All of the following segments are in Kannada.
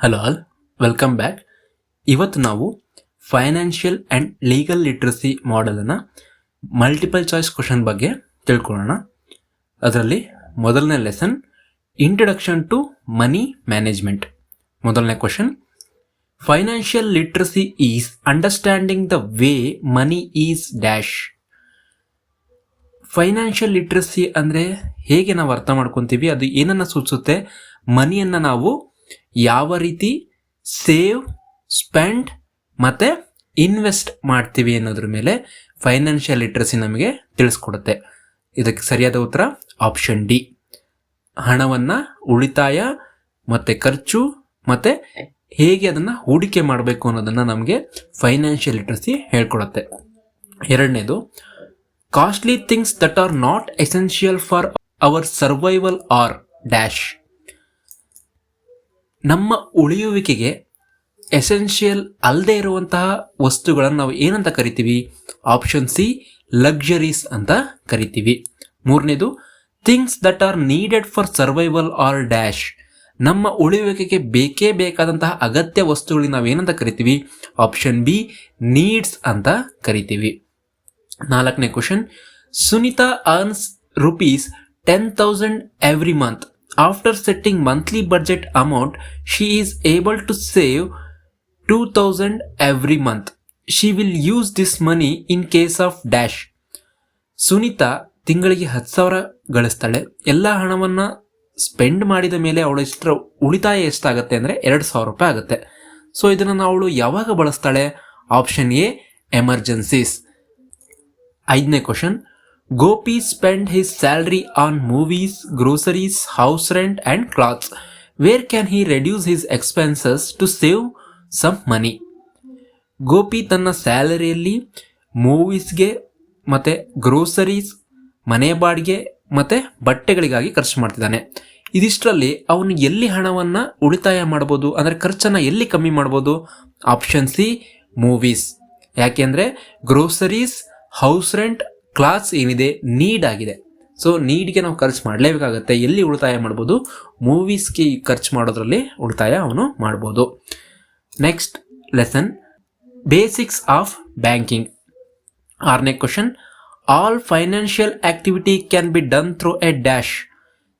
Hello all, welcome back. ಇವತ್ತು ನಾವು ಫೈನಾನ್ಷಿಯಲ್ ಆ್ಯಂಡ್ ಲೀಗಲ್ ಲಿಟ್ರಸಿ ಮಾಡೆಲನ್ನು ಮಲ್ಟಿಪಲ್ ಚಾಯ್ಸ್ ಕ್ವಶನ್ ಬಗ್ಗೆ ತಿಳ್ಕೊಳ್ಳೋಣ. ಅದರಲ್ಲಿ ಮೊದಲನೇ lesson introduction to money management. ಮೊದಲನೇ question, financial literacy is understanding the way money is dash. Financial literacy ಅಂದರೆ ಹೇಗೆ ನಾವು ಅರ್ಥ ಮಾಡ್ಕೊತೀವಿ, ಅದು ಏನನ್ನು ಸೂಚಿಸುತ್ತೆ, ಮನಿಯನ್ನು ನಾವು ಯಾವ ರೀತಿ ಸೇವ್, ಸ್ಪೆಂಡ್ ಮತ್ತು ಇನ್ವೆಸ್ಟ್ ಮಾಡ್ತೀವಿ ಅನ್ನೋದ್ರ ಮೇಲೆ ಫೈನಾನ್ಷಿಯಲ್ ಲಿಟ್ರಸಿ ನಮಗೆ ತಿಳಿಸ್ಕೊಡುತ್ತೆ. ಇದಕ್ಕೆ ಸರಿಯಾದ ಉತ್ತರ ಆಪ್ಷನ್ ಡಿ. ಹಣವನ್ನು ಉಳಿತಾಯ ಮತ್ತು ಖರ್ಚು ಮತ್ತು ಹೇಗೆ ಅದನ್ನು ಹೂಡಿಕೆ ಮಾಡಬೇಕು ಅನ್ನೋದನ್ನು ನಮಗೆ ಫೈನಾನ್ಷಿಯಲ್ ಲಿಟ್ರಸಿ ಹೇಳ್ಕೊಡುತ್ತೆ. ಎರಡನೇದು, costly things that are not essential for our survival R dash. ನಮ್ಮ ಉಳಿಯುವಿಕೆಗೆ ಎಸೆನ್ಷಿಯಲ್ ಅಲ್ಲದೆ ಇರುವಂತಹ ವಸ್ತುಗಳನ್ನು ನಾವು ಏನಂತ ಕರಿತೀವಿ? ಆಪ್ಷನ್ ಸಿ, ಲಕ್ಸುರೀಸ್ ಅಂತ ಕರಿತೀವಿ. ಮೂರನೇದು, things that are needed for survival R dash. ನಮ್ಮ ಉಳಿಯುವಿಕೆಗೆ ಬೇಕೇ ಬೇಕಾದಂತಹ ಅಗತ್ಯ ವಸ್ತುಗಳಿಗೆ ನಾವು ಏನಂತ ಕರಿತೀವಿ? ಆಪ್ಷನ್ ಬಿ, ನೀಡ್ಸ್ ಅಂತ ಕರಿತೀವಿ. ನಾಲ್ಕನೇ question, Sunita earns ₹10,000 every month. After setting monthly budget amount, she is able to save 2,000 every month. She will use this money in case of dash. Sunita ತಿಂಗಳಿಗೆ 10,000 ಗಳಿಸ್ತಾಳೆ. ಎಲ್ಲ ಹಣವನ್ನು ಸ್ಪೆಂಡ್ ಮಾಡಿದ ಮೇಲೆ ಅವಳ ಉಳಿತಾಯ ಎಷ್ಟಾಗುತ್ತೆ ಅಂದರೆ ₹2,000 ಆಗುತ್ತೆ. ಸೊ ಇದನ್ನು ಅವಳು ಯಾವಾಗ ಬಳಸ್ತಾಳೆ? Option A, emergencies. ಐದನೇ question, Gopi spent his salary on movies, groceries, house rent and clothes. Where can he reduce his expenses to save some money? Gopi ತನ್ನ ಸ್ಯಾಲರಿಯಲ್ಲಿ ಮೂವೀಸ್ಗೆ ಮತ್ತು ಗ್ರೋಸರೀಸ್, ಮನೆ ಬಾಡಿಗೆ ಮತ್ತು ಬಟ್ಟೆಗಳಿಗಾಗಿ ಖರ್ಚು ಮಾಡ್ತಿದ್ದಾನೆ. ಇದಿಷ್ಟರಲ್ಲಿ ಅವನು ಎಲ್ಲಿ ಹಣವನ್ನು ಉಳಿತಾಯ ಮಾಡ್ಬೋದು, ಅಂದರೆ ಖರ್ಚನ್ನು ಎಲ್ಲಿ ಕಮ್ಮಿ ಮಾಡ್ಬೋದು? Option C, movies. ಯಾಕೆಂದರೆ ಗ್ರೋಸರೀಸ್, ಹೌಸ್ ರೆಂಟ್, ಕ್ಲಾಸ್ ಏನಿದೆ ನೀಡ್ ಆಗಿದೆ. ಸೊ ನೀಡ್ಗೆ ನಾವು ಖರ್ಚು ಮಾಡಲೇಬೇಕಾಗತ್ತೆ. ಎಲ್ಲಿ ಉಳಿತಾಯ ಮಾಡ್ಬೋದು? ಮೂವೀಸ್ಗೆ ಖರ್ಚು ಮಾಡೋದ್ರಲ್ಲಿ ಉಳಿತಾಯ ಅವನು ಮಾಡ್ಬೋದು. Next lesson, basics of banking. ಆರನೇ question, all financial activity can be done through a dash.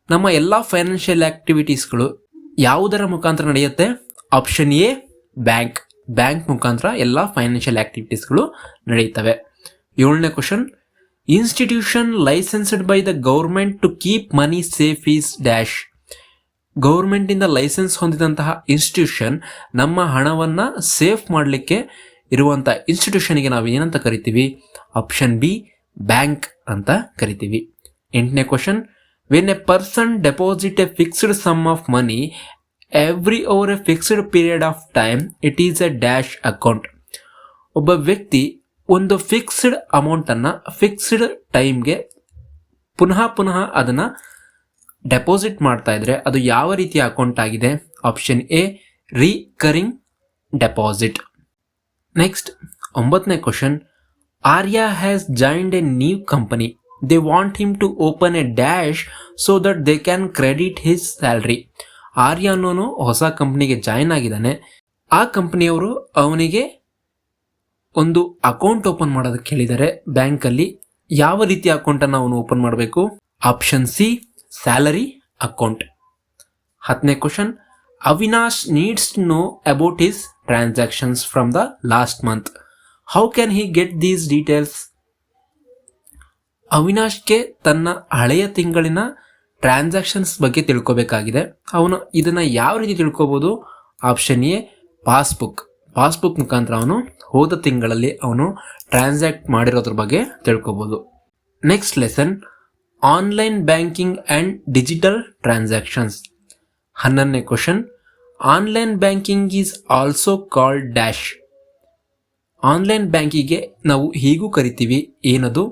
ನಮ್ಮ ಎಲ್ಲ ಫೈನಾನ್ಷಿಯಲ್ ಆಕ್ಟಿವಿಟೀಸ್ಗಳು ಯಾವುದರ ಮುಖಾಂತರ ನಡೆಯುತ್ತೆ? Option A, bank. ಬ್ಯಾಂಕ್ ಮುಖಾಂತರ ಎಲ್ಲ ಫೈನಾನ್ಷಿಯಲ್ ಆಕ್ಟಿವಿಟೀಸ್ಗಳು ನಡೆಯುತ್ತವೆ. ಏಳನೇ question, institution licensed by the government to keep money safe is dash. ಗೌರ್ಮೆಂಟಿಂದ ಲೈಸೆನ್ಸ್ ಹೊಂದಿದಂತಹ ಇನ್ಸ್ಟಿಟ್ಯೂಷನ್ ನಮ್ಮ ಹಣವನ್ನು ಸೇಫ್ ಮಾಡಲಿಕ್ಕೆ ಇರುವಂಥ ಇನ್ಸ್ಟಿಟ್ಯೂಷನ್ಗೆ ನಾವು ಏನಂತ ಕರಿತೀವಿ? ಆಪ್ಷನ್ ಬಿ, ಬ್ಯಾಂಕ್ ಅಂತ ಕರಿತೀವಿ. ಎಂಟನೇ question, when a person deposit a fixed sum of money every over a fixed period of time, it is a dash account. ಒಬ್ಬ ವ್ಯಕ್ತಿ ಒಂದು ಫಿಕ್ಸ್ಡ್ ಅಮೌಂಟನ್ನು ಫಿಕ್ಸ್ಡ್ ಟೈಮ್ಗೆ ಪುನಃ ಅದನ್ನು ಡೆಪಾಸಿಟ್ ಮಾಡ್ತಾ ಇದ್ರೆ ಅದು ಯಾವ ರೀತಿಯ ಅಕೌಂಟ್ ಆಗಿದೆ? Option A, recurring deposit. Next 9ನೇ question, Arya has joined a new company. They want him to open a dash so that they can credit his salary. Arya ಅನ್ನೋನು ಹೊಸ ಕಂಪ್ನಿಗೆ ಜಾಯಿನ್ ಆಗಿದ್ದಾನೆ. ಆ ಕಂಪ್ನಿಯವರು ಅವನಿಗೆ ಒಂದು ಅಕೌಂಟ್ ಓಪನ್ ಮಾಡೋದಕ್ಕೆ ಹೇಳಿದ್ದಾರೆ ಬ್ಯಾಂಕಲ್ಲಿ. ಯಾವ ರೀತಿಯ ಅಕೌಂಟನ್ನು ಅವನು ಓಪನ್ ಮಾಡಬೇಕು? Option C, salary account. 10ನೇ question, Avinash needs to know about his transactions from the last month. How can he get these details? ಅವಿನಾಶ್ಗೆ ತನ್ನ ಹಳೆಯ ತಿಂಗಳಿನ ಟ್ರಾನ್ಸಾಕ್ಷನ್ಸ್ ಬಗ್ಗೆ ತಿಳ್ಕೋಬೇಕಾಗಿದೆ. ಅವನು ಇದನ್ನು ಯಾವ ರೀತಿ ತಿಳ್ಕೋಬೋದು? ಆಪ್ಷನ್ ಎ, ಪಾಸ್ಬುಕ್ ಮುಖಾಂತರ ಅವನು ಹೋದ ತಿಂಗಳಲ್ಲಿ ಅವನು ಟ್ರಾನ್ಸಾಕ್ಟ್ ಮಾಡಿರೋದ್ರ ಬಗ್ಗೆ ತಿಳ್ಕೊಬೋದು. Next lesson, online banking and digital transactions. 11ನೇ question, online banking is also called dash. Online ಬ್ಯಾಂಕಿಂಗ್ಗೆ ನಾವು ಹೀಗೂ ಕರಿತೀವಿ, ಏನದು?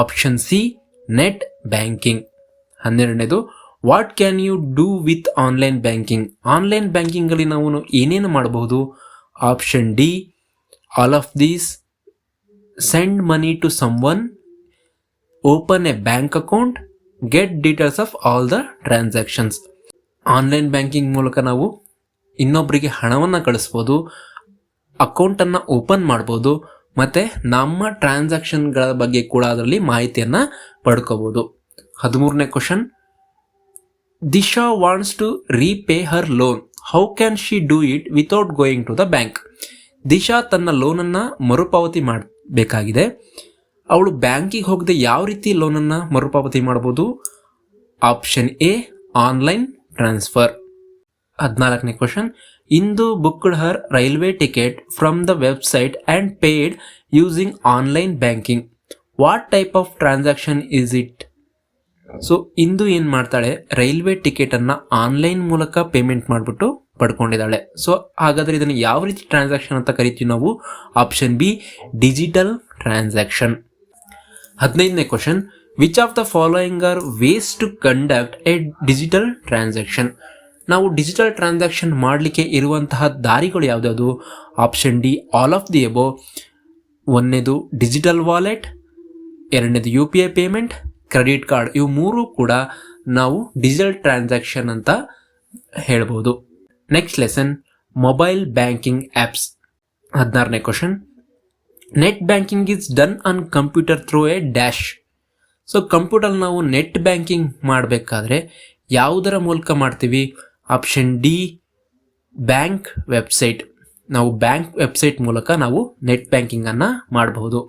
Option C, net banking. 12ನೇದು, what can you do with online banking. Online ಬ್ಯಾಂಕಿಂಗಲ್ಲಿ ನಾವು ಏನೇನು ಮಾಡಬಹುದು? Option D, all of these. Send money to someone, open a bank account, get details of all the transactions. Online banking ಮೂಲಕ ನಾವು ಇನ್ನೊಬ್ಬರಿಗೆ ಹಣವನ್ನು ಕಳಿಸ್ಬೋದು, ಅಕೌಂಟನ್ನು ಓಪನ್ ಮಾಡ್ಬೋದು, ಮತ್ತು ನಮ್ಮ ಟ್ರಾನ್ಸಾಕ್ಷನ್ಗಳ ಬಗ್ಗೆ ಕೂಡ ಅದರಲ್ಲಿ ಮಾಹಿತಿಯನ್ನು ಪಡ್ಕೋಬೋದು. 13ನೇ question, Disha wants to repay her loan, how can she do it without going to the bank? Disha ತನ್ನ ಲೋನನ್ನು ಮರುಪಾವತಿ ಮಾಡಬೇಕಾಗಿದೆ. ಅವಳು ಬ್ಯಾಂಕಿಗೆ ಹೋಗದೆ ಯಾವ ರೀತಿ ಲೋನನ್ನು ಮರುಪಾವತಿ ಮಾಡ್ಬೋದು? Option A, online transfer. 14ನೇ question, Indu booked her railway ticket from the website and paid using online banking, what type of transaction is it? So Indu ಏನು ಮಾಡ್ತಾಳೆ, ರೈಲ್ವೆ ಟಿಕೆಟನ್ನು ಆನ್ಲೈನ್ ಮೂಲಕ ಪೇಮೆಂಟ್ ಮಾಡಿಬಿಟ್ಟು ಪಡ್ಕೊಂಡಿದ್ದಾಳೆ. ಸೊ ಹಾಗಾದರೆ ಇದನ್ನು ಯಾವ ರೀತಿ ಟ್ರಾನ್ಸಾಕ್ಷನ್ ಅಂತ ಕರಿತೀವಿ ನಾವು? Option B, digital transaction. 15ನೇ question, which of the following are ways to conduct a digital transaction? ನಾವು ಡಿಜಿಟಲ್ ಟ್ರಾನ್ಸಾಕ್ಷನ್ ಮಾಡಲಿಕ್ಕೆ ಇರುವಂತಹ ದಾರಿಗಳು ಯಾವುದ್ಯಾವುದು? Option D, all of the above. ಒಂದನೇದು ಡಿಜಿಟಲ್ ವಾಲೆಟ್, ಎರಡನೇದು UPI ಪೇಮೆಂಟ್, ಕ್ರೆಡಿಟ್ ಕಾರ್ಡ್. ಇವು ಮೂರು ಕೂಡ ನಾವು ಡಿಜಿಟಲ್ ಟ್ರಾನ್ಸಾಕ್ಷನ್ ಅಂತ ಹೇಳ್ಬೋದು. Next lesson, mobile banking apps. 16ನೇ question, net banking is done on computer through a dash. So computer ನಾವು ನೆಟ್ ಬ್ಯಾಂಕಿಂಗ್ ಮಾಡಬೇಕಾದ್ರೆ ಯಾವುದರ ಮೂಲಕ ಮಾಡ್ತೀವಿ? Option D, bank website. ನಾವು ಬ್ಯಾಂಕ್ ವೆಬ್ಸೈಟ್ ಮೂಲಕ ನಾವು ನೆಟ್ ಬ್ಯಾಂಕಿಂಗನ್ನು ಮಾಡಬಹುದು.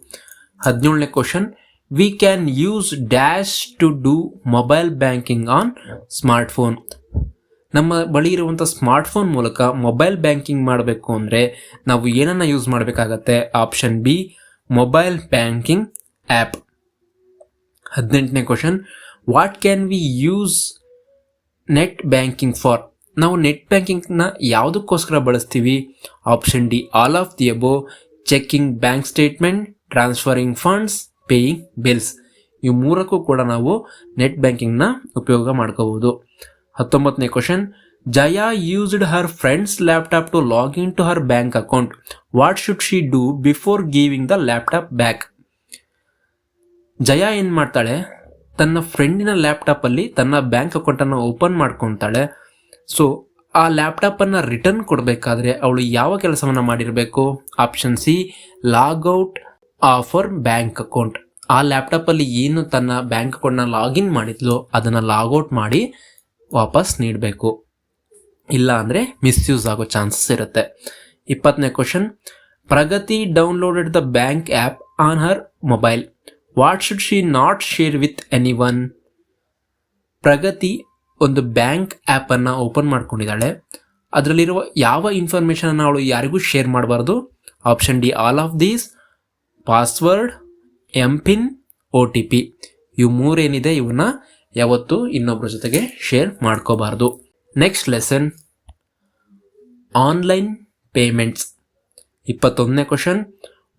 17ನೇ question, we can use dash to do mobile banking on smartphone. ನಮ್ಮ ಬಳಿ ಇರುವಂಥ ಸ್ಮಾರ್ಟ್ಫೋನ್ ಮೂಲಕ ಮೊಬೈಲ್ ಬ್ಯಾಂಕಿಂಗ್ ಮಾಡಬೇಕು ಅಂದರೆ ನಾವು ಏನನ್ನು ಯೂಸ್ ಮಾಡಬೇಕಾಗತ್ತೆ? Option B, mobile banking app. 18ನೇ question, what can we use net banking for? ನಾವು ನೆಟ್ ಬ್ಯಾಂಕಿಂಗ್ನ ಯಾವುದಕ್ಕೋಸ್ಕರ ಬಳಸ್ತೀವಿ? Option D, all of the above, checking bank statement, transferring funds, paying bills. ಇವು ಮೂರಕ್ಕೂ ಕೂಡ ನಾವು ನೆಟ್ ಬ್ಯಾಂಕಿಂಗ್ನ ಉಪಯೋಗ ಮಾಡ್ಕೋಬಹುದು. 19ನೇ question, Jaya used her friends laptop to log in to her bank account, what should she do before giving the laptop back? Jaya ಏನು ಮಾಡ್ತಾಳೆ, ತನ್ನ ಫ್ರೆಂಡಿನ ಲ್ಯಾಪ್ಟಾಪಲ್ಲಿ ತನ್ನ ಬ್ಯಾಂಕ್ ಅಕೌಂಟನ್ನು ಓಪನ್ ಮಾಡ್ಕೊತಾಳೆ. ಸೊ ಆ ಲ್ಯಾಪ್ಟಾಪನ್ನು ರಿಟರ್ನ್ ಕೊಡಬೇಕಾದ್ರೆ ಅವಳು ಯಾವ ಕೆಲಸವನ್ನು ಮಾಡಿರಬೇಕು? Option C, logout offer bank account. ಆ ಲ್ಯಾಪ್ಟಾಪಲ್ಲಿ ಏನು ತನ್ನ ಬ್ಯಾಂಕ್ ಅಕೌಂಟ್ನ ಲಾಗಿನ್ ಮಾಡಿದ್ಲು ಅದನ್ನು ಲಾಗೌಟ್ ಮಾಡಿ ವಾಪಸ್ ನೀಡಬೇಕು, ಇಲ್ಲ ಅಂದರೆ ಮಿಸ್ಯೂಸ್ ಆಗೋ ಚಾನ್ಸಸ್ ಇರುತ್ತೆ. 20ನೇ question, Pragati downloaded the bank app on her mobile, what should she not share with anyone? Pragati ಒಂದು ಬ್ಯಾಂಕ್ ಆ್ಯಪನ್ನು ಓಪನ್ ಮಾಡ್ಕೊಂಡಿದ್ದಾಳೆ. ಅದರಲ್ಲಿರುವ ಯಾವ ಇನ್ಫಾರ್ಮೇಷನನ್ನು ಅವಳು ಯಾರಿಗೂ ಶೇರ್ ಮಾಡಬಾರ್ದು? Option D, all of these, password, MPIN, OTP. ಇವು ಮೂರೇನಿದೆ ಇವನ್ನ ಯಾವತ್ತೂ ಇನ್ನೊಬ್ಬರ ಜೊತೆಗೆ ಶೇರ್ ಮಾಡ್ಕೋಬಾರ್ದು. Next lesson, online payments. 21ನೇ question,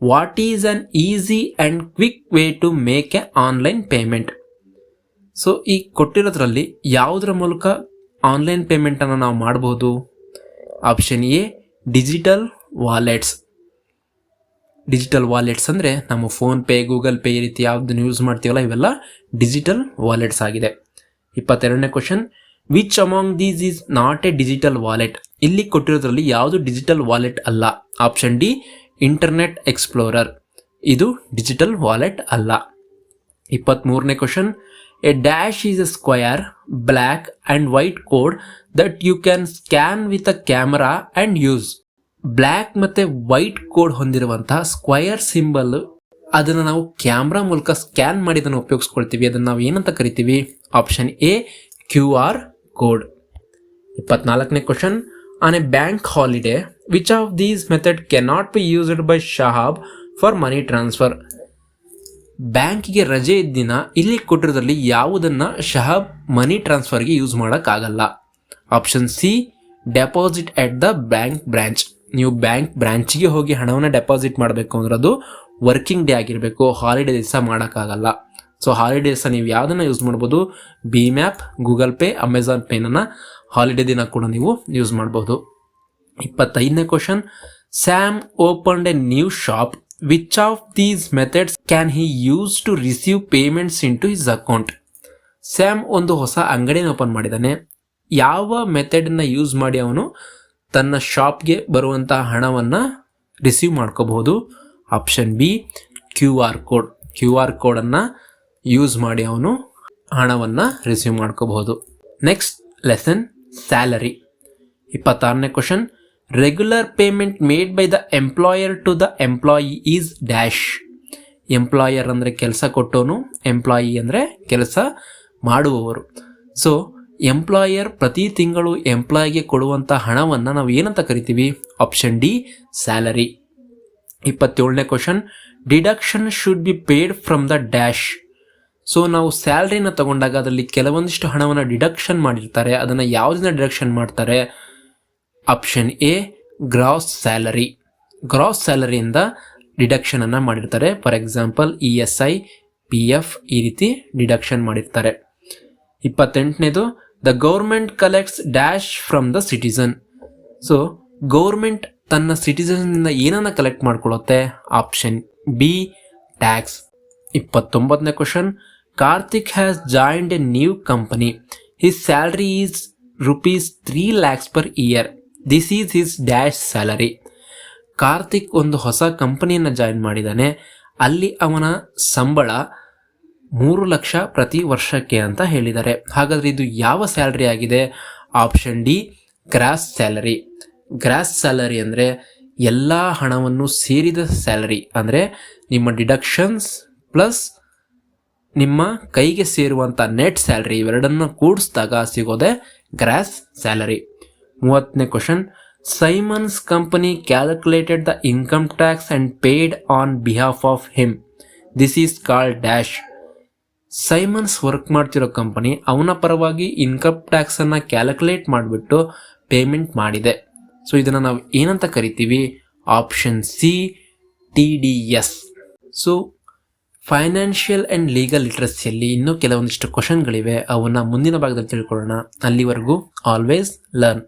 what is an easy and quick way to make a online payment? So ಈ ಕೊಟ್ಟಿರೋದ್ರಲ್ಲಿ ಯಾವುದರ ಮೂಲಕ ಆನ್ಲೈನ್ ಪೇಮೆಂಟನ್ನು ನಾವು ಮಾಡಬಹುದು? Option A, digital wallets. Digital wallets ಅಂದರೆ ನಮ್ಮ ಫೋನ್ಪೇ, ಗೂಗಲ್ ಪೇ ಈ ರೀತಿ ಯಾವುದನ್ನು ಯೂಸ್ ಮಾಡ್ತೀವಲ್ಲ ಇವೆಲ್ಲ ಡಿಜಿಟಲ್ ವಾಲೆಟ್ಸ್ ಆಗಿದೆ. 22ನೇ question, which among these is not a digital wallet? ಇಲ್ಲಿ ಕೊಟ್ಟಿರೋದ್ರಲ್ಲಿ ಯಾವುದು ಡಿಜಿಟಲ್ ವಾಲೆಟ್ ಅಲ್ಲ? Option D, Internet Explorer. ಇದು ಡಿಜಿಟಲ್ ವಾಲೆಟ್ ಅಲ್ಲ. 23ನೇ question, a dash is a square, black and white code that you can scan with a camera and use. Black ಮತ್ತು ವೈಟ್ ಕೋಡ್ ಹೊಂದಿರುವಂತಹ ಸ್ಕ್ವಯರ್ ಸಿಂಬಲ್, ಅದನ್ನು ನಾವು ಕ್ಯಾಮ್ರಾ ಮೂಲಕ ಸ್ಕ್ಯಾನ್ ಮಾಡಿ ಅದನ್ನು ಉಪಯೋಗಿಸ್ಕೊಳ್ತೀವಿ. ಅದನ್ನು ನಾವು ಏನಂತ ಕರಿತೀವಿ? Option A, QR code. 24ನೇ question, on a bank holiday which of these method cannot be used by Shahab for money transfer? ಬ್ಯಾಂಕಿಗೆ ರಜೆ ಇದ್ದಿನ ಇಲ್ಲಿ ಕೊಟ್ಟಿರೋದ್ರಲ್ಲಿ ಯಾವುದನ್ನು ಶಹಾಬ್ ಮನಿ ಟ್ರಾನ್ಸ್ಫರ್ಗೆ ಯೂಸ್ ಮಾಡೋಕ್ಕಾಗಲ್ಲ? Option C, deposit at the bank branch. ನೀವು ಬ್ಯಾಂಕ್ ಬ್ರಾಂಚಿಗೆ ಹೋಗಿ ಹಣವನ್ನು ಡೆಪಾಸಿಟ್ ಮಾಡಬೇಕು ಅಂದ್ರೆ ಅದು ವರ್ಕಿಂಗ್ ಡೇ ಆಗಿರಬೇಕು, ಹಾಲಿಡೇ ದಿವಸ ಮಾಡೋಕ್ಕಾಗಲ್ಲ. ಸೊ ಹಾಲಿಡೇ ದಿವಸ ನೀವು ಯಾವುದನ್ನು ಯೂಸ್ ಮಾಡ್ಬೋದು? ಭೀಮ್ ಆ್ಯಪ್, ಗೂಗಲ್ ಪೇ, ಅಮೆಝಾನ್ ಪೇನನ್ನು ಹಾಲಿಡೇ ದಿನ ಕೂಡ ನೀವು ಯೂಸ್ ಮಾಡ್ಬೋದು. 25ನೇ question, Sam opened a new shop, which of these methods can he use to receive payments into his account? Sam ಒಂದು ಹೊಸ ಅಂಗಡಿಯನ್ನು ಓಪನ್ ಮಾಡಿದ್ದಾನೆ. ಯಾವ ಮೆಥಡನ್ನು ಯೂಸ್ ಮಾಡಿ ಅವನು ತನ್ನ ಶಾಪ್ಗೆ ಬರುವಂತಹ ಹಣವನ್ನು ರಿಸೀವ್ ಮಾಡ್ಕೋಬಹುದು. ಆಪ್ಷನ್ ಬಿ QR ಕೋಡನ್ನು ಯೂಸ್ ಮಾಡಿ ಅವನು ಹಣವನ್ನು ರಿಸೀವ್ ಮಾಡ್ಕೋಬಹುದು. Next lesson salary. 26ನೇ question, regular payment made by the employer to the employee is dash. Employer ಅಂದರೆ ಕೆಲಸ ಕೊಟ್ಟೋನು, ಎಂಪ್ಲಾಯಿ ಅಂದರೆ ಕೆಲಸ ಮಾಡುವವರು. ಸೊ ಎಂಪ್ಲಾಯರ್ ಪ್ರತಿ ತಿಂಗಳು ಎಂಪ್ಲಾಯಿಗೆ ಕೊಡುವಂಥ ಹಣವನ್ನು ನಾವು ಏನಂತ ಕರಿತೀವಿ? Option D salary. 27ನೇ question, deduction should be paid from the dash. So ನಾವು ಸ್ಯಾಲ್ರಿನ ತಗೊಂಡಾಗ ಅದರಲ್ಲಿ ಕೆಲವೊಂದಿಷ್ಟು ಹಣವನ್ನು ಡಿಡಕ್ಷನ್ ಮಾಡಿರ್ತಾರೆ. ಅದನ್ನು ಯಾವುದನ್ನ ಡಿಡಕ್ಷನ್ ಮಾಡ್ತಾರೆ? Option A gross salary. Gross ಸ್ಯಾಲರಿಯಿಂದ ಡಿಡಕ್ಷನನ್ನು ಮಾಡಿರ್ತಾರೆ. ಫಾರ್ ಎಕ್ಸಾಂಪಲ್ ESI, PF ಈ ರೀತಿ ಡಿಡಕ್ಷನ್ ಮಾಡಿರ್ತಾರೆ. 28ನೇದು, the government collects dash from the citizen. So government ತನ್ನ ಸಿಟಿಸನ್ನಿಂದ ಏನನ್ನ ಕಲೆಕ್ಟ್ ಮಾಡ್ಕೊಳ್ಳುತ್ತೆ? Option B tax. 29ನೇ question, Karthik has joined a new company. His salary is ₹3 lakhs per year. This is his dash salary. Karthik ಒಂದು ಹೊಸ ಕಂಪನಿಯನ್ನು ಜಾಯಿನ್ ಮಾಡಿದ್ದಾನೆ. ಅಲ್ಲಿ ಅವನ ಸಂಬಳ 3 ಲಕ್ಷ ಪ್ರತಿ ವರ್ಷಕ್ಕೆ ಅಂತ ಹೇಳಿದ್ದಾರೆ. ಹಾಗಾದರೆ ಇದು ಯಾವ ಸ್ಯಾಲರಿ ಆಗಿದೆ? Option D gross salary. Gross salary ಅಂದರೆ ಎಲ್ಲ ಹಣವನ್ನು ಸೇರಿದ ಸ್ಯಾಲರಿ, ಅಂದರೆ ನಿಮ್ಮ ಡಿಡಕ್ಷನ್ಸ್ ಪ್ಲಸ್ ನಿಮ್ಮ ಕೈಗೆ ಸೇರುವಂಥ ನೆಟ್ ಸ್ಯಾಲರಿ ಇವೆರಡನ್ನು ಕೂಡಿಸಿದಾಗ ಸಿಗೋದೆ ಗ್ರಾಸ್ ಸ್ಯಾಲರಿ. 30ನೇ question, Simons company calculated the income tax and paid on behalf of him. This is called dash. Simons work ಮಾಡ್ತಿರೋ ಕಂಪನಿ ಅವನ ಪರವಾಗಿ ಇನ್ಕಮ್ ಟ್ಯಾಕ್ಸನ್ನು ಕ್ಯಾಲ್ಕುಲೇಟ್ ಮಾಡಿಬಿಟ್ಟು ಪೇಮೆಂಟ್ ಮಾಡಿದೆ. ಸೊ ಇದನ್ನು ನಾವು ಏನಂತ ಕರಿತೀವಿ? Option C TDS. So financial and legal ಲಿಟ್ರಸಿಯಲ್ಲಿ ಇನ್ನೂ ಕೆಲವೊಂದಿಷ್ಟು ಕ್ವಶನ್ಗಳಿವೆ, ಅವನ್ನ ಮುಂದಿನ ಭಾಗದಲ್ಲಿ ತಿಳ್ಕೊಳ್ಳೋಣ. ಅಲ್ಲಿವರೆಗೂ ಆಲ್ವೇಸ್ ಲರ್ನ್.